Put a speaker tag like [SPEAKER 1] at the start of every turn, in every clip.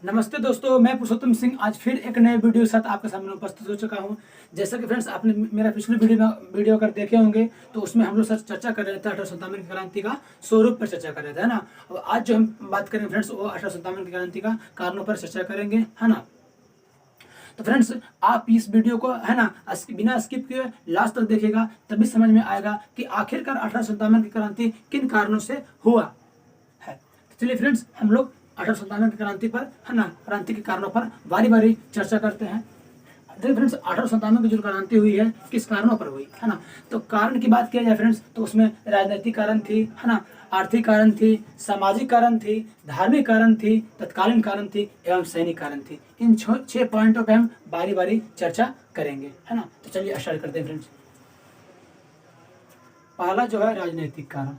[SPEAKER 1] नमस्ते दोस्तों, मैं पुरुषोत्तम सिंह आज फिर एक नए वीडियो के साथ आपके सामने उपस्थित हो चुका हूं। जैसा कि फ्रेंड्स आपने मेरा पिछले वीडियो अगर देखे होंगे तो उसमें हम लोग सर चर्चा कर रहे थे 1857 की क्रांति का स्वरूप पर चर्चा कर रहे थे, है ना। और आज जो हम बात करेंगे फ्रेंड्स वो 1857 की क्रांति का कारणों पर चर्चा करेंगे, है ना। तो फ्रेंड्स आप इस वीडियो को, है ना, बिना स्किप किए लास्ट तक देखिएगा, तभी समझ में आएगा कि आखिरकार 1857 की क्रांति किन कारणों से हुआ है। तो चलिए फ्रेंड्स हम लोग 1857 की क्रांति पर, है ना, क्रांति के कारणों पर बारी बारी चर्चा करते हैं। देखिए फ्रेंड्स 1857 की जो क्रांति हुई है किस कारणों पर हुई, है ना। तो कारण की बात किया जाए फ्रेंड्स तो उसमें राजनीतिक कारण थी, है ना, आर्थिक कारण थी, सामाजिक कारण थी, धार्मिक कारण थी, तत्कालीन कारण थी एवं सैनिक कारण थी। इन 6 पॉइंटों पे हम बारी बारी चर्चा करेंगे, है ना। तो चलिए स्टार्ट करते हैं फ्रेंड्स। पहला जो है राजनीतिक कारण।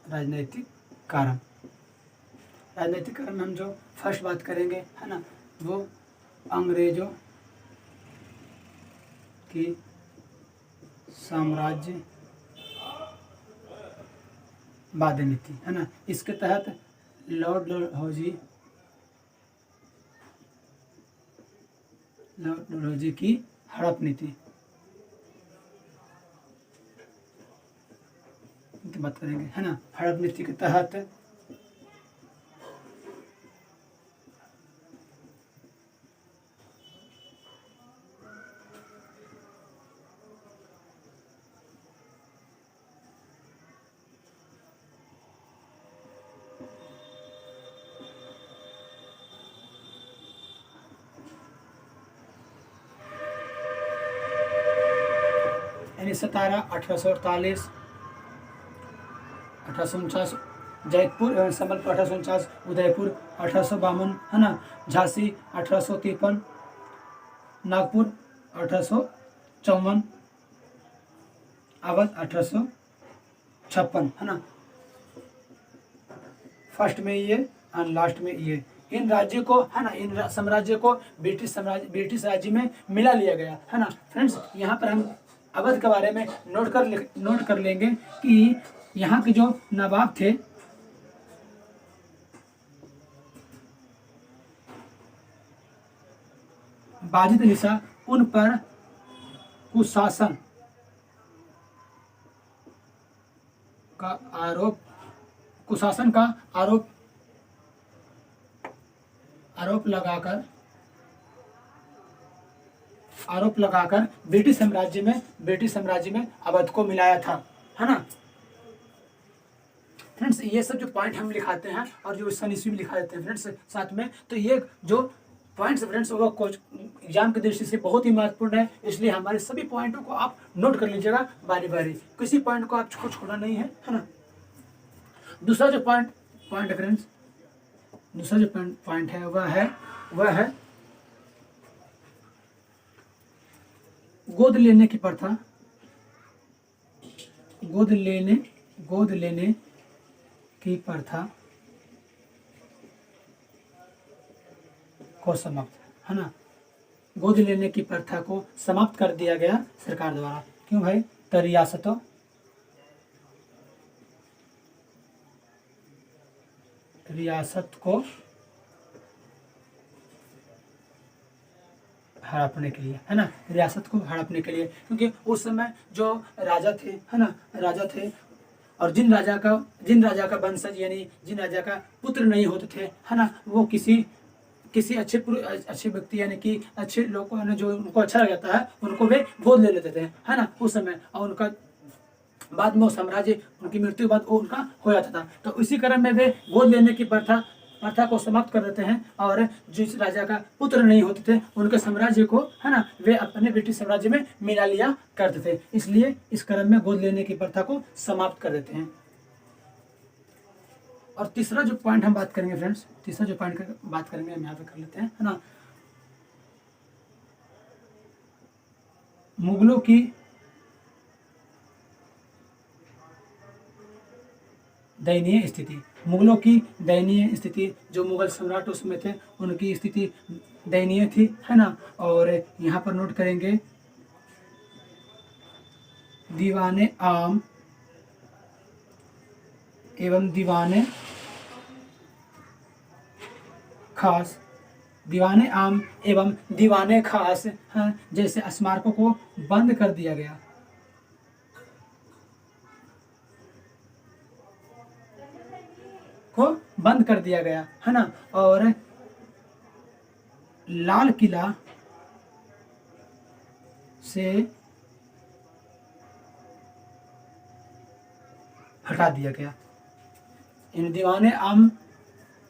[SPEAKER 1] राजनीतिक कारण राजनीतिक कारण में हम जो फर्स्ट बात करेंगे, है ना, वो अंग्रेजों की साम्राज्यवादी नीति, है ना। इसके तहत लॉर्ड डलहौजी की हड़प नीति की बात करेंगे, है ना। हड़प नीति के तहत यानी 17 1848 1849 जयपुर एवं संबलपुर 1849, उदयपुर 1852, है ना, झांसी 1853, नागपुर 1854, अवध 1856, है ना। फर्स्ट में ये और लास्ट में ये, इन राज्यों को, है ना, इन साम्राज्य को ब्रिटिश राज्य में मिला लिया गया, है ना। फ्रेंड्स यहाँ पर हम अवध के बारे में नोट कर लेंगे कि यहाँ के जो नवाब थे बाजिद निशा, उन पर कुशासन का आरोप आरोप लगाकर ब्रिटिश साम्राज्य में अवध को मिलाया था, है ना। फ्रेंड्स ये सब जो पॉइंट हम लिखाते हैं और जो सन ईस्वी में लिखा देते हैं फ्रेंड्स साथ में, तो ये जो पॉइंट्स फ्रेंड्स वो एग्जाम की दृष्टि से बहुत ही महत्वपूर्ण है, इसलिए हमारे सभी पॉइंटों को आप नोट कर लीजिएगा बारी बारी, किसी पॉइंट को आपको छोड़ना नहीं है ना। दूसरा जो पॉइंट है फ्रेंड्स, दूसरा जो पॉइंट है वह है गोद लेने की प्रथा, गोद लेने की प्रथा को समाप्त, है ना। गोद लेने की प्रथा को समाप्त कर दिया गया सरकार द्वारा। क्यों भाई? तो रियासत को हड़पने के लिए, है ना, रियासत को हड़पने के लिए, क्योंकि उस समय जो राजा थे, है ना, राजा थे और जिन राजा का वंशज यानी जिन राजा का पुत्र नहीं होते थे, है ना, वो किसी अच्छे व्यक्ति यानी कि अच्छे लोगों ने जो उनको अच्छा लग जाता है उनको वे गोद ले लेते थे, है ना, उस समय। और उनका बाद में वो साम्राज्य उनकी मृत्यु बाद वो उनका हो जाता था। तो इसी क्रम में वे गोद लेने की प्रथा को समाप्त कर देते हैं और जिस राजा का पुत्र नहीं होते थे उनके साम्राज्य को, है ना, वे अपने ब्रिटिश साम्राज्य में मिला लिया करते थे, इसलिए इस क्रम में गोद लेने की प्रथा को समाप्त कर देते हैं। और तीसरा जो पॉइंट हम बात करेंगे फ्रेंड्स, हम यहाँ पे कर लेते हैं, है ना, मुगलों की दयनीय स्थिति। मुगलों की दयनीय स्थिति, जो मुगल सम्राट उसमें थे उनकी स्थिति दयनीय थी, है ना। और यहाँ पर नोट करेंगे दीवाने आम एवं दीवाने खास, दीवाने आम एवं दीवाने खास हैं जैसे स्मारकों को बंद कर दिया गया। को बंद कर दिया गया है ना। और लाल किला से हटा दिया गया। इन दीवाने आम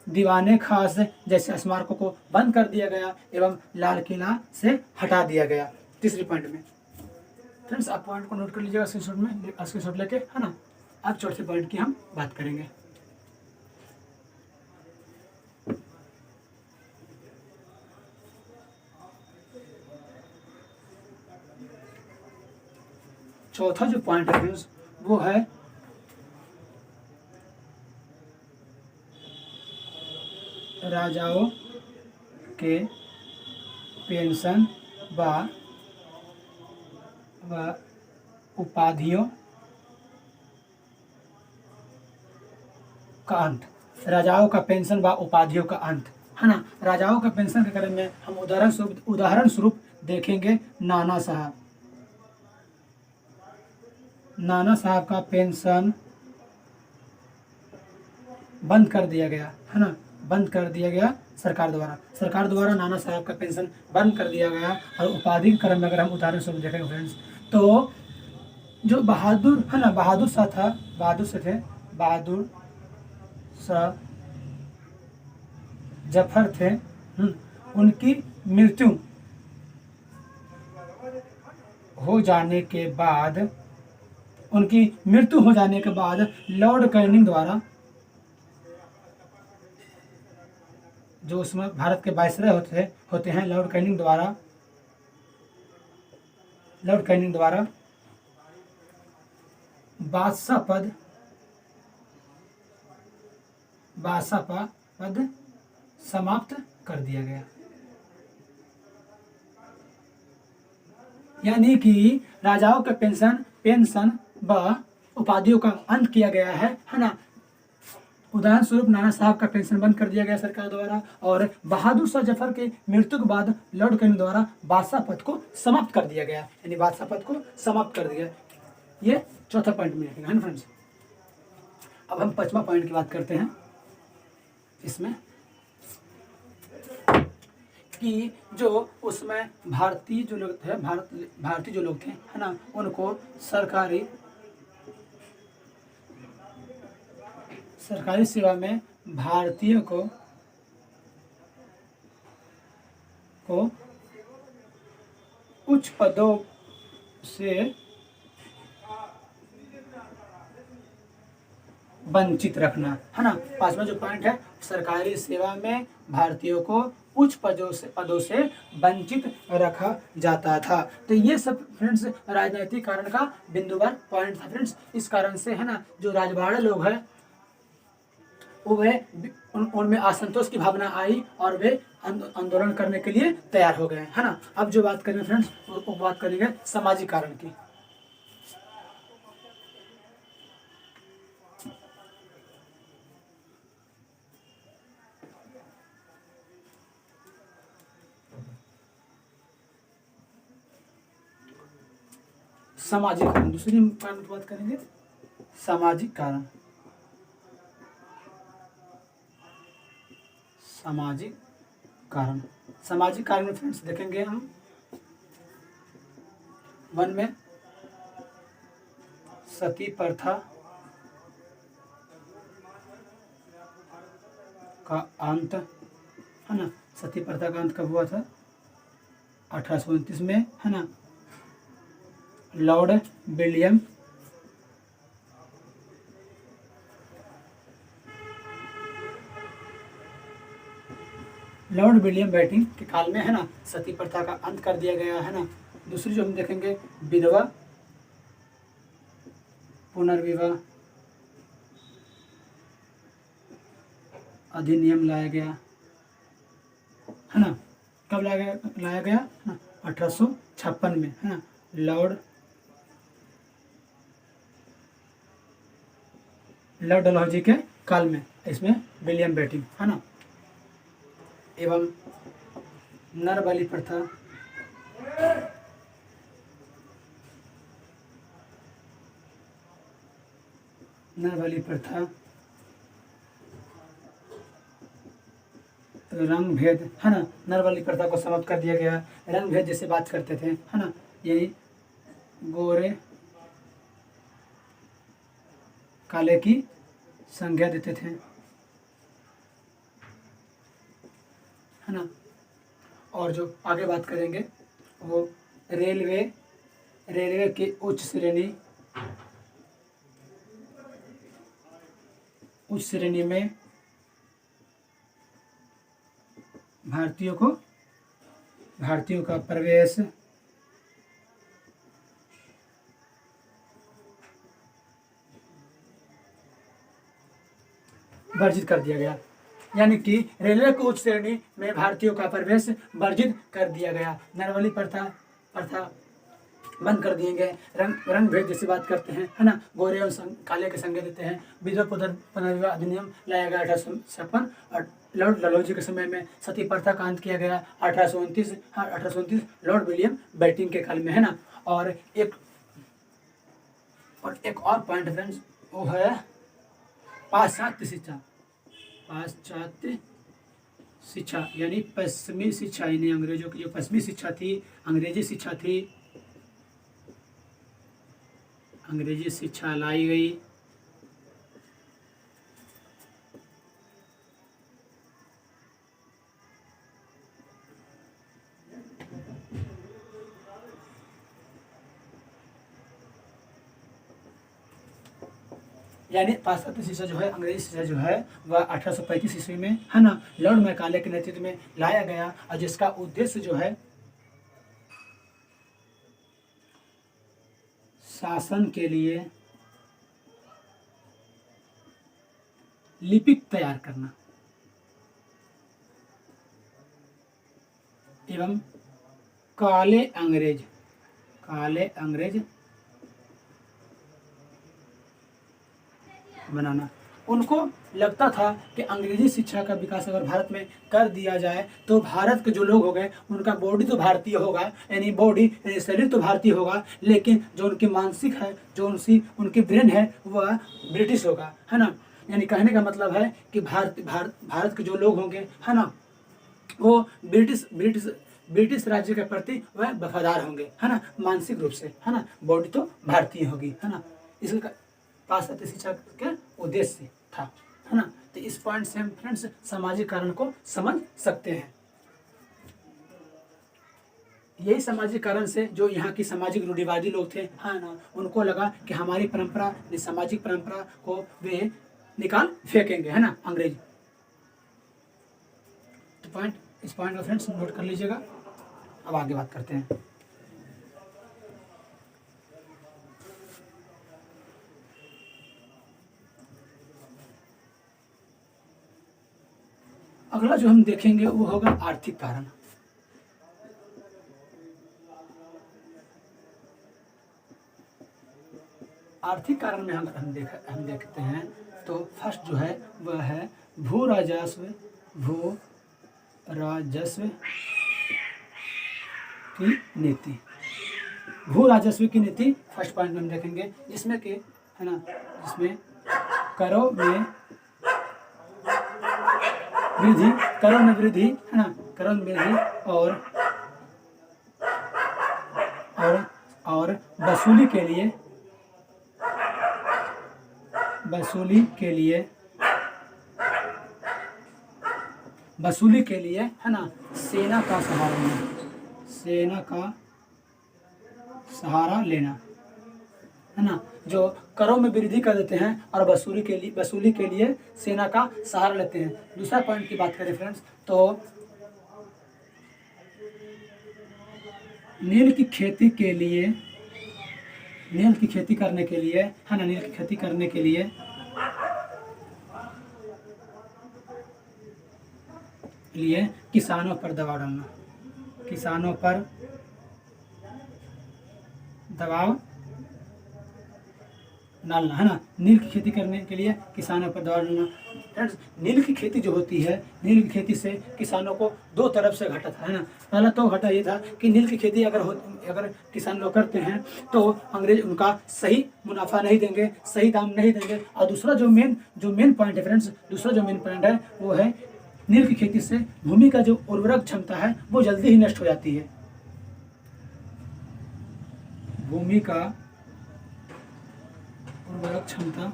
[SPEAKER 1] दीवाने खास जैसे स्मारकों को बंद कर दिया गया एवं लाल किला से हटा दिया गया। तीसरी पॉइंट में फ्रेंड्स आप पॉइंट को नोट कर लीजिएगा स्क्रीनशॉट लेके, है ना। अब चौथे पॉइंट की हम बात करेंगे। चौथा जो पॉइंट है फ्रेंड्स वो है राजाओं के पेंशन व उपाधियों का अंत। राजाओं का पेंशन व उपाधियों का अंत, है ना। राजाओं का पेंशन के बारे में हम उदाहरण स्वरूप देखेंगे नाना साहब। नाना साहब का पेंशन बंद कर दिया गया, है ना, बंद कर दिया गया सरकार द्वारा नाना साहब का पेंशन बंद कर दिया गया। और उपाधि के क्रम में अगर हम उदाहरण स्वरूप देखेंगे फ्रेंड्स, तो जो बहादुर, है ना, बहादुर शाह जफर थे, उनकी मृत्यु हो जाने के बाद लॉर्ड कैनिंग द्वारा, जो उसमें भारत के वायसरॉय होते हैं, लॉर्ड कैनिंग द्वारा बादशाह पद समाप्त कर दिया गया। यानी कि राजाओं के पेंशन व उपाधियों का अंत किया गया है ना। उदाहरण स्वरूप नाना साहब का पेंशन बंद कर दिया गया सरकार द्वारा, और बहादुर शाह जफर के मृत्यु के बाद लॉर्ड कैनिंग द्वारा बादशाह पद को समाप्त कर दिया गया, यानी बादशाह पद को समाप्त कर दिया। ये चौथा पॉइंट में है ना फ्रेंड्स। अब हम पांचवा पॉइंट की बात करते हैं इसमें, कि जो उसमें भारतीय जो लोग थे, है ना, उनको सरकारी सेवा में भारतीयों को उच्च पदों से वंचित रखना, है ना। पांचवा जो पॉइंट है, सरकारी सेवा में भारतीयों को उच्च पदों से वंचित रखा जाता था। तो ये सब फ्रेंड्स राजनीतिक कारण का बिंदुवार पॉइंट था फ्रेंड्स। इस कारण से, है ना, जो राजवाड़े लोग हैं उनमें असंतोष की भावना आई और वे आंदोलन करने के लिए तैयार हो गए, है ना। अब जो बात करेंगे फ्रेंड्स, वो बात करेंगे सामाजिक कारण की। सामाजिक कारण, दूसरी कारण की बात करेंगे सामाजिक कारण। सामाजिक कारण में फ्रेंड्स देखेंगे हम 1 में सती प्रथा का अंत, है ना। सती प्रथा का अंत कब हुआ था? 1829 में, है ना। लॉर्ड विलियम बेटिंग के काल में, है ना, सती प्रथा का अंत कर दिया गया, है ना। दूसरी जो हम देखेंगे विधवा पुनर्विवाह अधिनियम लाया गया, है ना। कब लाया गया? 1856 में, है ना। लॉर्ड लॉर्ड डलहौजी के काल में, इसमें विलियम बेटिंग, है ना। एवं नर बलि प्रथा, नर बलि प्रथा, रंग भेद, है ना, नर बलि प्रथा को समाप्त कर दिया गया। रंग भेद जैसे बात करते थे, है ना, यही गोरे काले की संज्ञा देते थे, है ना। और जो आगे बात करेंगे वो रेलवे की उच्च श्रेणी में भारतीयों का प्रवेश वर्जित कर दिया गया। यानी कि रेलवे को उच्च श्रेणी में भारतीयों का प्रवेश वर्जित कर दिया गया। नरबली प्रथा बंद कर दिए गए। रंग भेद जैसी बात करते हैं, है ना, गोरे और काले के संज्ञा देते हैं। विधवा पुनर्विवाह अधिनियम लाया गया 1856 और लॉर्ड डलहौजी के समय में सती प्रथा का अंत किया गया 1829 लॉर्ड विलियम बेटिंग के काल में, है ना। और एक और पॉइंट फ्रेंड्स, वो है पाश्चात्य शिक्षा यानी पश्चिमी शिक्षा, यानी अंग्रेजों की जो पश्चिमी शिक्षा थी, अंग्रेजी शिक्षा लाई गई। यानी पाश्चात्य शिक्षा जो है, अंग्रेजी शिक्षा जो है, वह 1835 ईस्वी में, है ना, लॉर्ड मैकाले के नेतृत्व में लाया गया और जिसका उद्देश्य जो है शासन के लिए लिपिक तैयार करना एवं काले अंग्रेज बनाना। उनको लगता था कि अंग्रेजी शिक्षा का विकास अगर भारत में कर दिया जाए तो भारत के जो लोग हो गए उनका बॉडी तो भारतीय होगा, यानी यानी शरीर तो भारतीय होगा, लेकिन जो उनकी मानसिक है, जो उनकी ब्रेन है, वह ब्रिटिश होगा, है ना। यानी कहने का मतलब है कि भारत के जो लोग होंगे, है ना, वो ब्रिटिश राज्य के प्रति वह वफादार होंगे, है ना, मानसिक रूप से, है ना, बॉडी तो भारतीय होगी, है ना। इसका पाश्चात्य शिक्षा के उद्देश्य था, है ना। तो इस पॉइंट से हम फ्रेंड्स सामाजिक कारण को समझ सकते हैं। यही सामाजिक कारण से जो यहाँ की सामाजिक रूढ़िवादी लोग थे, हाँ ना, उनको लगा कि हमारी परंपरा, सामाजिक परंपरा को वे निकाल फेंकेंगे, है ना, अंग्रेज। तो इस पॉइंट को फ्रेंड्स नोट कर लीजिएगा। अब आगे बात करते हैं। अगला जो हम देखेंगे वो होगा आर्थिक कारण। आर्थिक कारण में हम देखते हैं तो फर्स्ट जो है वह है भू राजस्व की नीति। भू राजस्व की नीति फर्स्ट पॉइंट में हम देखेंगे, जिसमें कि, है ना, जिसमें करों में वृद्धि, है ना, करों में वृद्धि और वसूली के लिए, है ना, सेना का सहारा लेना, है ना। जो करों में वृद्धि कर देते हैं और वसूली के लिए सेना का सहारा लेते हैं। दूसरा पॉइंट की बात करें फ्रेंड्स तो नील की खेती करने के लिए, है ना, नील की खेती करने के लिए किसानों पर दबाव डालना, है ना। नील की खेती करने के लिए किसानों पर दबाव डालना। फ्रेंड्स, नील की खेती जो होती है, नील की खेती से किसानों को दो तरफ से घाटा था, है ना। पहला तो घाटा ये था कि नील की खेती अगर किसान लोग करते हैं तो अंग्रेज उनका सही मुनाफा नहीं देंगे, सही दाम नहीं देंगे। और दूसरा जो मेन पॉइंट है फ्रेंड्स, दूसरा जो मेन पॉइंट है वो है नील की खेती से भूमि का जो उर्वरक क्षमता है वो जल्दी ही नष्ट हो जाती है। भूमि का उर्वरक क्षमता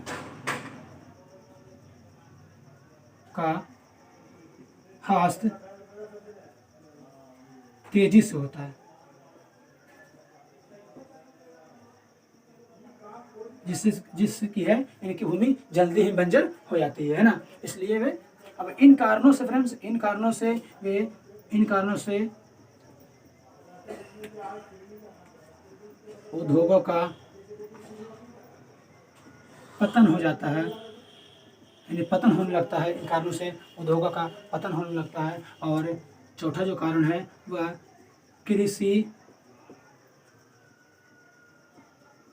[SPEAKER 1] का ह्रास तेजी से होता है, जिससे की है इनकी भूमि जल्दी ही बंजर हो जाती है ना। इसलिए वे अब इन कारणों से फ्रेंड्स, इन कारणों से उद्योगों का पतन हो जाता है, यानी पतन होने लगता है। इन कारणों से उद्योगों का पतन होने लगता है। और चौथा जो कारण है वह कृषि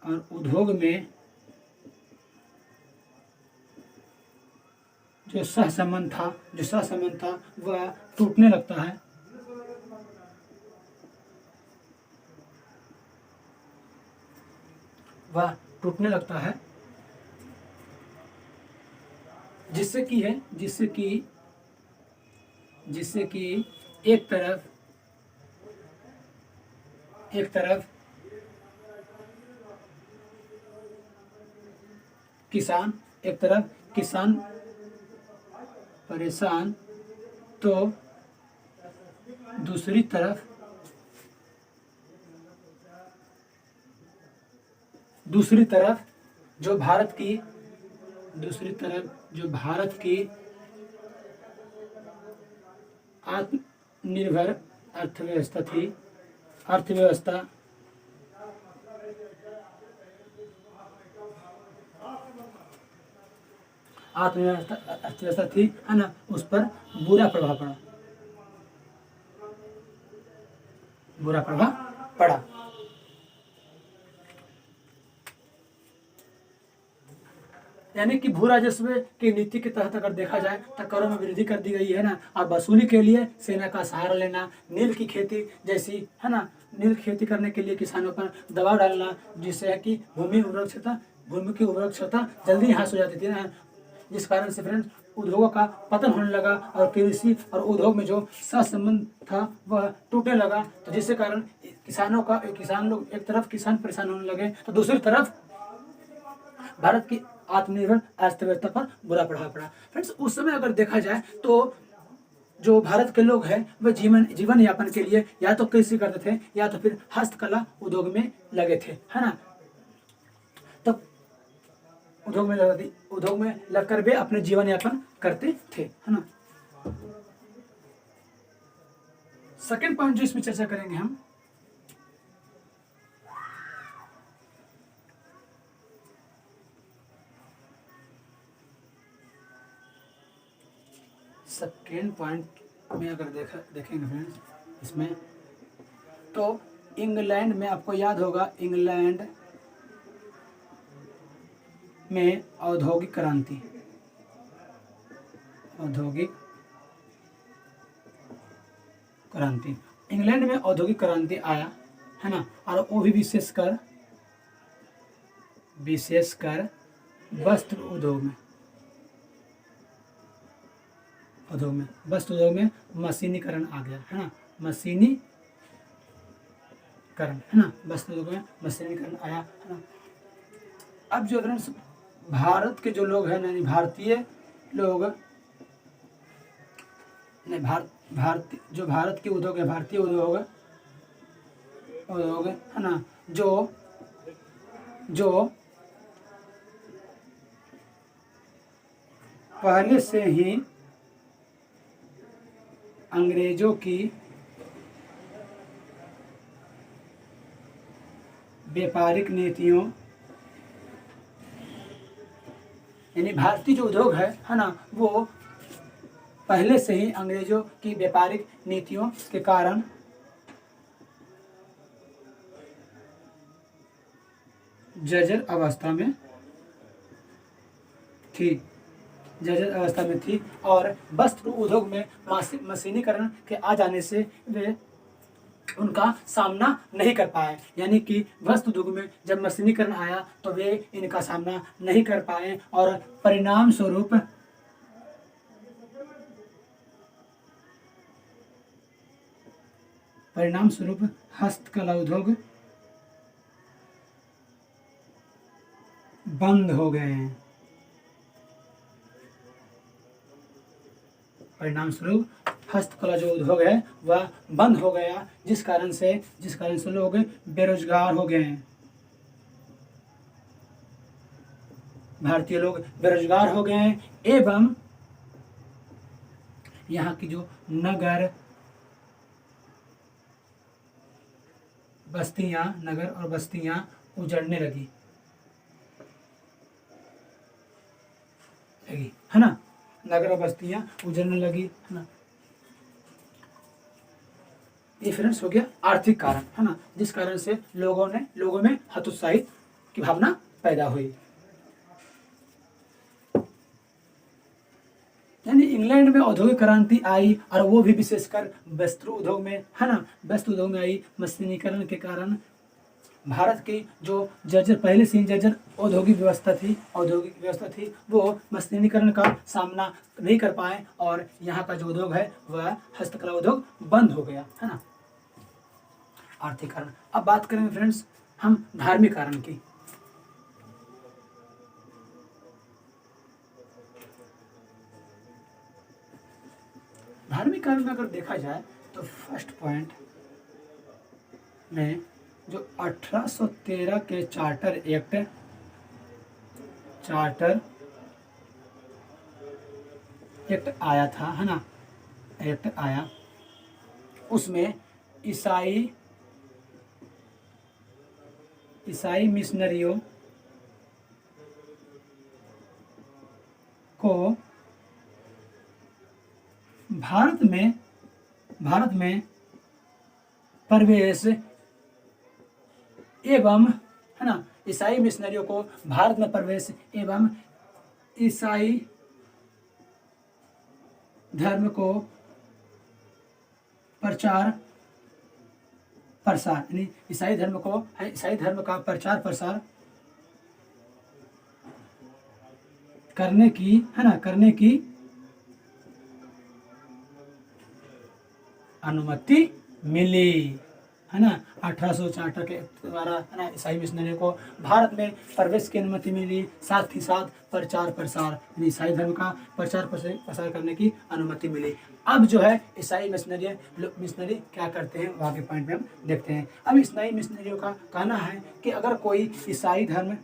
[SPEAKER 1] और उद्योग में जो सहसंबंध था वह टूटने लगता है। जिससे कि एक तरफ किसान परेशान, तो दूसरी तरफ जो भारत की आत्मनिर्भर अर्थव्यवस्था थी, है ना, उस पर बुरा प्रभाव पड़ा। यानी कि भू राजस्व की नीति के तहत अगर देखा जाए तो करों में वृद्धि कर दी गई है ना। और वसूली के लिए सेना का सहारा लेना, नील की खेती जैसी, है ना, नील की खेती करने के लिए किसानों पर दबाव डालना, जिससे है कि भूमि की उर्वरक क्षमता जल्दी ह्रास हो जाती थी ना, जिस कारण से फ्रेंड्स उद्योगों का पतन होने लगा और कृषि और उद्योग में जो सहसंबंध था वह टूटने लगा। तो जिसके कारण किसान लोग एक तरफ किसान परेशान होने लगे, तो दूसरी तरफ भारत की आत्मनिर्भर अर्थव्यवस्था पर बुरा प्रभाव पड़ा। फ्रेंड्स, उस समय अगर देखा जाए तो जो भारत के लोग हैं वह जीवन यापन के लिए या तो कृषि करते थे या तो फिर हस्तकला उद्योग में लगे थे, है ना। तब उद्योग में लगकर वे अपने जीवन यापन करते थे, है ना। सेकंड पॉइंट जो इसमें चर्चा करेंगे हम, सेकेंड पॉइंट में अगर देखेंगे फ्रेंड्स, इसमें तो इंग्लैंड में, आपको याद होगा, इंग्लैंड में औद्योगिक क्रांति इंग्लैंड में औद्योगिक क्रांति आया, है ना। और वो भी विशेषकर वस्त्र उद्योग में मशीनीकरण आ गया, है ना। वस्त्र उद्योग में मशीनीकरण आया, है ना। अब जो फ्रेंड्स भारत के जो लोग हैं, यानी भारतीय लोग, जो भारत के उद्योग है, भारतीय उद्योग है ना, जो पहले से ही अंग्रेजों की व्यापारिक नीतियों, यानी भारतीय जो उद्योग है ना, वो पहले से ही अंग्रेजों की व्यापारिक नीतियों के कारण जर्जर अवस्था में थी, जर्जर अवस्था में थी, और वस्त्र उद्योग में मशीनीकरण के आ जाने से वे उनका सामना नहीं कर पाए। यानी कि वस्त्र उद्योग में जब मशीनीकरण आया तो वे इनका सामना नहीं कर पाए, और परिणाम स्वरूप हस्तकला उद्योग बंद हो गए हैं। परिणाम स्वरूप हस्तकला जो उद्योग है वह बंद हो गया, जिस कारण से लोग बेरोजगार हो गए हैं। भारतीय लोग बेरोजगार हो गए हैं, एवं यहाँ की जो नगर और बस्तियां उजड़ने लगी, है ना। नगर और बस्तियां उजड़ने लगी, है ना। ये फ्रेंड्स हो गया आर्थिक कारण, है ना, जिस कारण से लोगों में हतोत्साहित की भावना पैदा हुई। यानी इंग्लैंड में औद्योगिक क्रांति आई, और वो भी विशेषकर वस्त्र उद्योग में, है ना, वस्त्र उद्योग में आई। मशीनीकरण के कारण भारत की जो पहले से ही जर्जर औद्योगिक व्यवस्था थी वो मशीनीकरण का सामना नहीं कर पाए, और यहाँ का जो उद्योग है वह हस्तकला उद्योग बंद हो गया, है ना। आर्थिक कारण। अब बात करेंगे फ्रेंड्स हम धार्मिक कारण की। धार्मिक कारण में अगर देखा जाए तो फर्स्ट पॉइंट में जो 1813 के चार्टर एक्ट आया था, है ना, एक्ट आया, उसमें ईसाई मिशनरियों को भारत में प्रवेश एवं, है ना, ईसाई मिशनरियों को भारत में प्रवेश एवं ईसाई धर्म को प्रसार, यानी ईसाई धर्म का प्रचार प्रसार करने की अनुमति मिली, है ना। 1800 चार्टर के द्वारा, है ना, ईसाई मिशनरी को भारत में प्रवेश की अनुमति मिली, साथ ही साथ प्रचार प्रसार, यानी ईसाई धर्म का प्रचार प्रसार करने की अनुमति मिली। अब जो है ईसाई मिशनरी क्या करते हैं वो आगे पॉइंट में हम देखते हैं। अब ईसाई मिशनरियों का कहना है कि अगर कोई ईसाई धर्म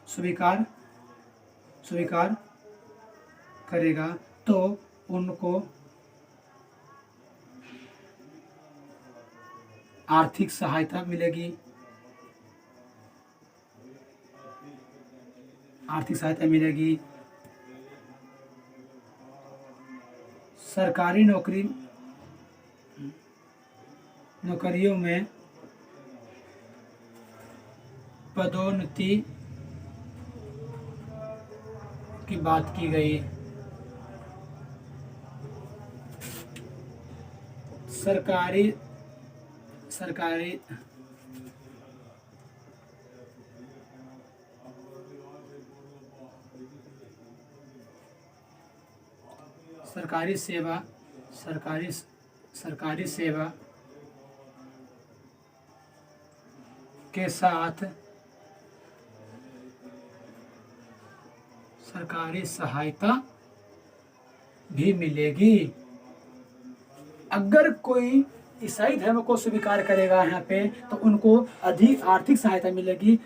[SPEAKER 1] स्वीकार करेगा तो उनको आर्थिक सहायता मिलेगी, सरकारी नौकरियों में पदोन्नति की बात की गई। सरकारी सेवा के साथ सरकारी सहायता भी मिलेगी। अगर कोई ईसाई धर्म को स्वीकार करेगा यहाँ पे तो उनको अधिक आर्थिक सहायता मिलेगी,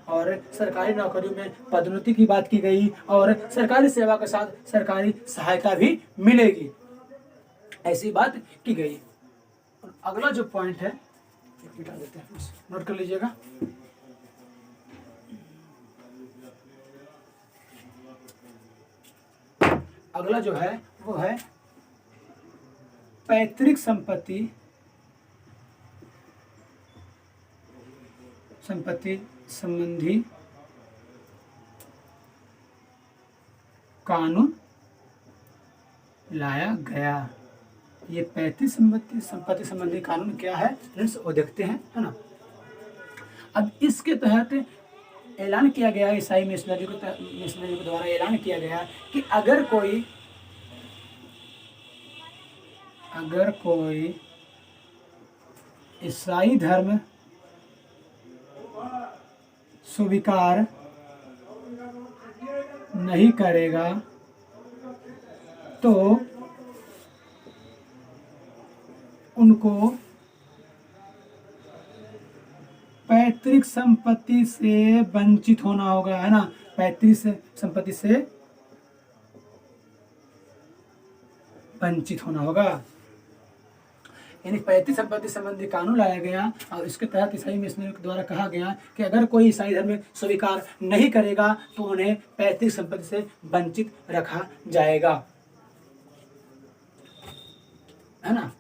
[SPEAKER 1] और सरकारी नौकरियों में पदोन्नति की बात की गई, और सरकारी सेवा के साथ सरकारी सहायता भी मिलेगी, ऐसी बात की गई। और अगला जो पॉइंट है मिटा देते हैं, नोट कर लीजिएगा। अगला जो है वो है पैतृक संपत्ति संपत्ति संबंधी कानून लाया गया। ये 35 संपत्ति संबंधी कानून क्या है फ्रेंड्स, वो देखते हैं, है ना। अब इसके तहत ऐलान किया गया, ईसाई मिशनरी के द्वारा ऐलान किया गया कि अगर कोई ईसाई धर्म स्वीकार नहीं करेगा तो उनको पैतृक संपत्ति से वंचित होना होगा, है ना। पैतृक संपत्ति से वंचित होना होगा, यानी पैतृक संपत्ति संबंधी कानून लाया गया और इसके तहत ईसाई मिशनरी के द्वारा कहा गया कि अगर कोई ईसाई धर्म स्वीकार नहीं करेगा तो उन्हें पैतृक संपत्ति से वंचित रखा जाएगा, है ना।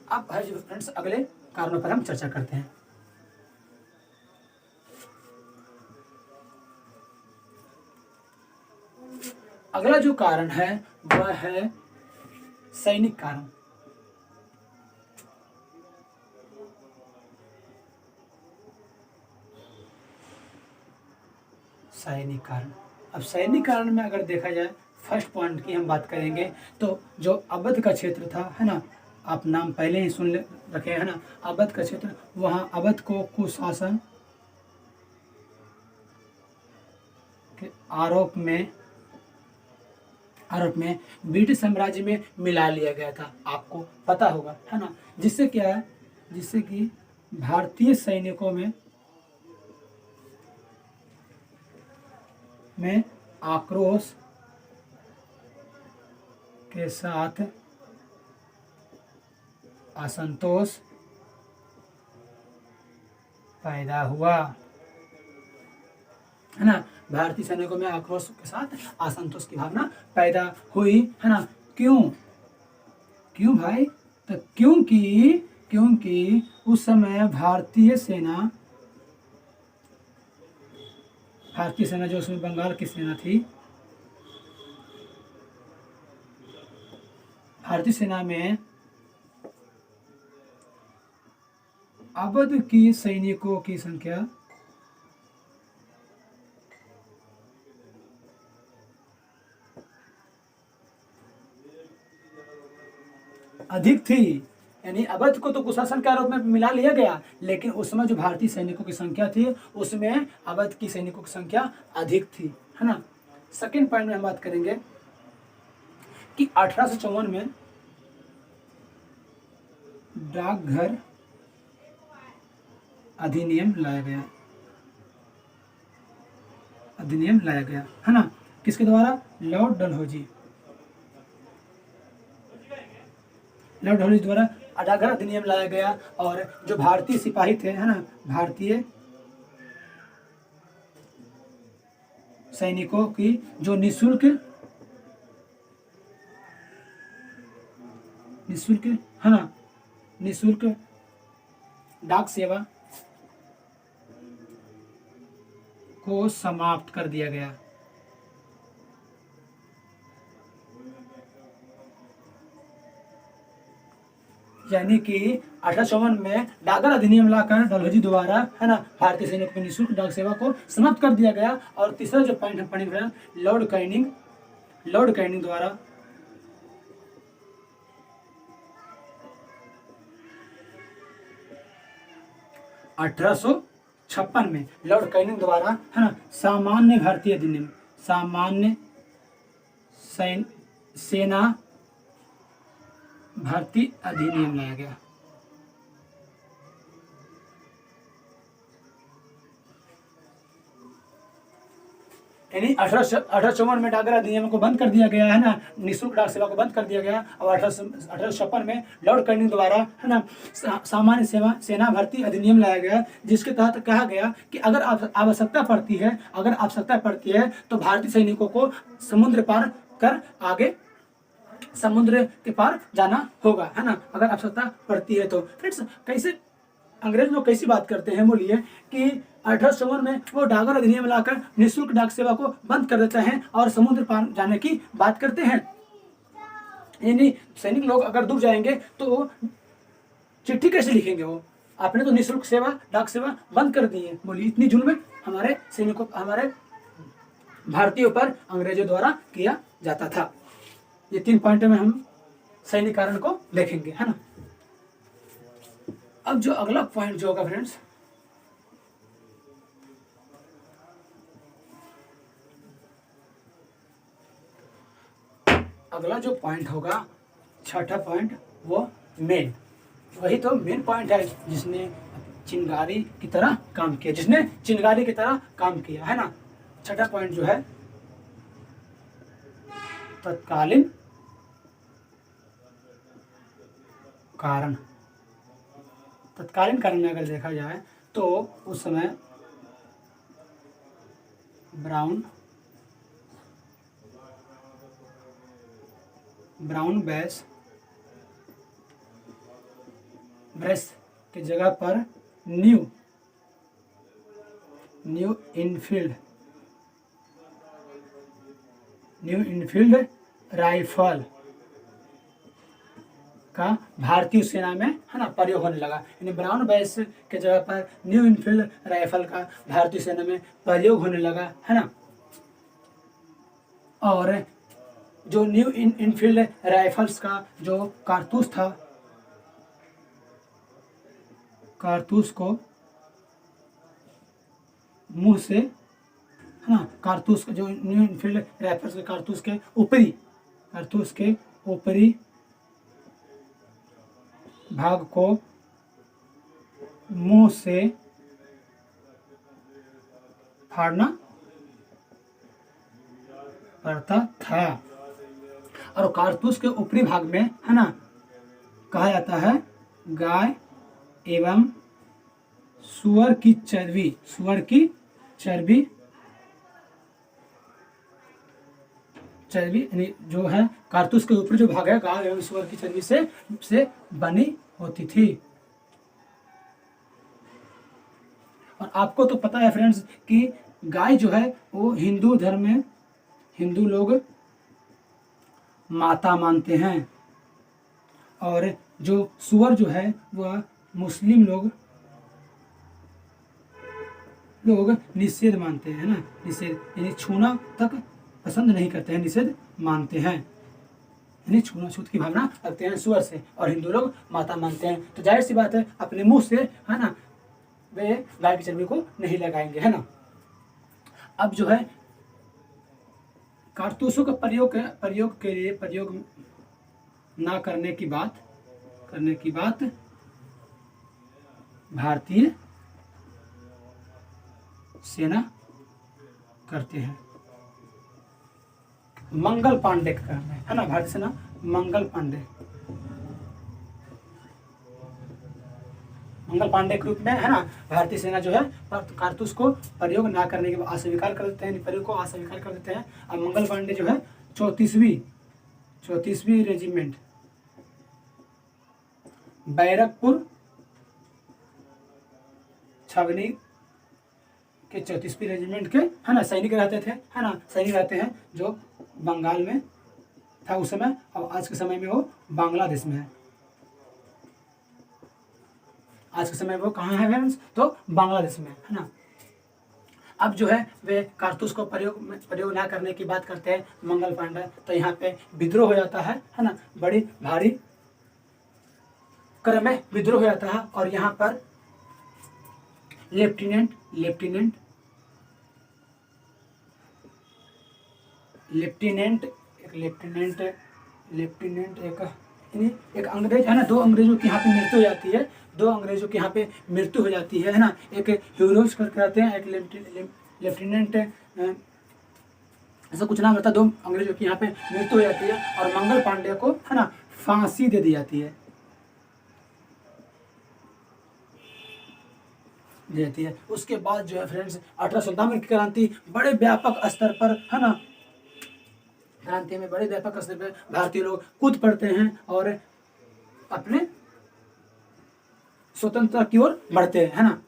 [SPEAKER 1] अब फ्रेंड्स अगले कारणों पर हम चर्चा करते हैं। अगला जो कारण है वह है सैनिक कारण। सैनिक कारण, अब सैनिक कारण में अगर देखा जाए फर्स्ट पॉइंट की हम बात करेंगे तो जो अवध का क्षेत्र था, है ना, आप नाम पहले ही सुन रखे हैं ना, अवध का क्षेत्र, वहाँ अवध को कुशासन के आरोप में ब्रिटिश साम्राज्य में मिला लिया गया था, आपको पता होगा, है ना। जिससे क्या है, जिससे कि भारतीय सैनिकों में आक्रोश के साथ असंतोष पैदा हुआ, है ना। भारतीय सैनिकों में आक्रोश के साथ असंतोष की भावना पैदा हुई, है ना। क्यों भाई, तो क्योंकि उस समय भारतीय सेना जो उसमें बंगाल की सेना थी, भारतीय सेना में अवध की सैनिकों की संख्या अधिक थी, यानी अवध को तो कुशासन के आरोप में मिला लिया गया, लेकिन उस समय जो भारतीय सैनिकों की संख्या थी उसमें अवध की सैनिकों की संख्या अधिक थी, है ना। सेकेंड पॉइंट में हम बात करेंगे कि 1854 में डाकघर अधिनियम लाया गया, है ना। किसके द्वारा, लॉर्ड डलहौजी द्वारा डाकघर अधिनियम लाया गया। और जो भारतीय सिपाही थे, है ना, भारतीय सैनिकों की जो निःशुल्क है ना, निःशुल्क डाक सेवा को समाप्त कर दिया गया। यानी कि 1854 में डाकघर अधिनियम लाकर डलहौजी द्वारा, है ना, भारतीय सैनिकों की निःशुल्क डाक सेवा को समाप्त कर दिया गया। और तीसरा जो पॉइंट हम पढ़ेंगे, लॉर्ड कैनिंग द्वारा 1856 में लॉर्ड कैनिंग द्वारा, है ना, सामान्य भारतीय अधिनियम, सामान्य सेना भारतीय अधिनियम लाया गया। यानी 1854 में डाकघर अधिनियम को बंद कर दिया गया, है ना, निःशुल्क डाक सेवा को बंद कर दिया गया। और 1856 में लॉर्ड कैनिंग द्वारा, है ना, सामान्य सेना भर्ती अधिनियम लाया गया, जिसके तहत कहा गया कि अगर आवश्यकता पड़ती है तो भारतीय सैनिकों को समुद्र पार कर आगे समुद्र के पार जाना होगा, है ना, अगर आवश्यकता पड़ती है तो। फ्रेंड्स, कैसे अंग्रेज लोग कैसी बात करते हैं बोलिए कि 1854 में वो डागर अधिनियम लाकर निःशुल्क डाक सेवा को बंद कर देते हैं और समुद्र पार जाने की बात करते हैं। यानी सैनिक लोग अगर दूर जाएंगे तो चिट्ठी कैसे लिखेंगे वो, आपने तो निःशुल्क सेवा डाक सेवा बंद कर दी है। बोलिए इतनी जुल्म हमारे सैनिकों हमारे भारतीयों पर अंग्रेजों द्वारा किया जाता था। ये 3 पॉइंट में हम सैनिकरण को देखेंगे, है ना। अब जो अगला पॉइंट जो होगा फ्रेंड्स, अगला जो पॉइंट होगा, छठा पॉइंट, वो मेन, वही तो मेन पॉइंट है जिसने चिंगारी की तरह काम किया, जिसने चिंगारी की तरह काम किया, है ना। छठा पॉइंट जो है तत्कालीन कारण। तत्कालीन कारण में अगर देखा जाए तो उस समय ब्राउन ब्रश की जगह पर न्यू इनफील्ड राइफल का भारतीय सेना में, है ना, प्रयोग होने लगा। यानी ब्राउन बैस के जगह पर न्यू इनफील्ड राइफल का भारतीय सेना में प्रयोग होने लगा, है ना। और जो न्यू इनफील्ड राइफल्स का जो कारतूस था, कारतूस को मुंह से, है ना, कारतूस जो न्यू इनफील्ड राइफल्स के कारतूस के ऊपरी भाग को मुंह से फाड़ना पड़ता था। और कारतूस के ऊपरी भाग में, है ना, कहा जाता है गाय एवं सुअर की चर्बी यानी जो है कारतूस के ऊपर जो भाग है गाय एवं सुअर की चर्बी से बनी होती थी। और आपको तो पता है फ्रेंड्स कि गाय जो है वो हिंदू धर्म में हिंदू लोग माता मानते हैं, और जो सुअर जो है वह मुस्लिम लोग निषेध मानते हैं, ना, निषेध यानी छूना तक पसंद नहीं करते हैं, निषेध मानते हैं, यानी छूना छूत की भावना रखते हैं सुअर से, और हिंदू लोग माता मानते हैं। तो जाहिर सी बात है अपने मुंह से, है ना, वे गाय की चर्बी को नहीं लगाएंगे, है ना। अब जो है कारतूसों का प्रयोग ना करने की बात भारतीय सेना करते हैं। मंगल पांडे का काम है ना, भारतीय सेना मंगल पांडे के रूप में, है ना, भारतीय सेना जो है कारतूस को प्रयोग ना करने के बाद अस्वीकार कर देते हैं, प्रयोग को अस्वीकार कर देते हैं। अब मंगल पांडे जो है 34वीं रेजिमेंट बैरकपुर छावनी के 34वीं रेजिमेंट के, है ना, सैनिक रहते थे, है ना, सैनिक रहते हैं जो बंगाल में था उस समय, और आज के समय में वो बांग्लादेश में है। आज के समय में वो कहाँ है फ्रेंड्स, तो बांग्लादेश में, है ना। अब जो है वे कारतूस को प्रयोग ना करने की बात करते हैं मंगल पांडे, तो यहाँ पे विद्रोह हो जाता है ना, बड़ी भारी क्रम में विद्रोह हो जाता है। और यहाँ पर लेफ्टिनेंट एक अंग्रेज, है ना, 2 अंग्रेजों की यहाँ पे मृत्यु हो जाती है, 2 अंग्रेजों की यहाँ पे मृत्यु हो जाती है ना। एक ह्यूरोज करके आते हैं, एक लेफ्टिनेंट ऐसा कुछ नाम रहता है, 2 अंग्रेजों की यहाँ पे मृत्यु हो जाती है, और मंगल पांडे को, है ना, फांसी दे दी जाती है। उसके बाद जो है फ्रेंड्स 1857 की क्रांति बड़े व्यापक स्तर पर, है ना, क्रांति में बड़े व्यापक स्तर पर भारतीय लोग कूद पड़ते हैं और अपने स्वतंत्रता की ओर बढ़ते हैं, है ना।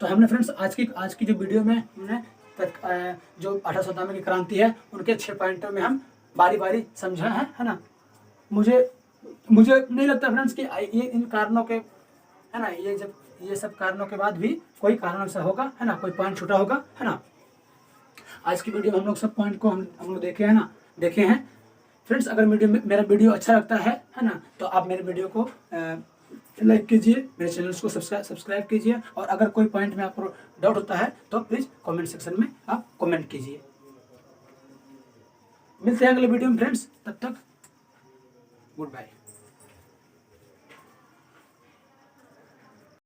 [SPEAKER 1] तो हमने फ्रेंड्स आज की जो वीडियो में हमने जो 1897 की क्रांति है उनके 6 पॉइंटों में हम बारी बारी समझा है ना। मुझे नहीं लगता फ्रेंड्स कि ये इन कारणों के, है ना, ये सब कारणों के बाद भी कोई कारण ऐसा होगा, है ना, कोई पॉइंट छूटा होगा, है ना। आज की वीडियो में हम लोग सब पॉइंट को हम लोग देखे हैं फ्रेंड्स। अगर मेरा वीडियो अच्छा लगता है ना, तो आप मेरे वीडियो को लाइक कीजिए, मेरे चैनल को सब्सक्राइब कीजिए, और अगर कोई पॉइंट में आपको डाउट होता है तो प्लीज़ कमेंट सेक्शन में आप कमेंट कीजिए। मिलते हैं अगले वीडियो में फ्रेंड्स, तब तक गुड बाय।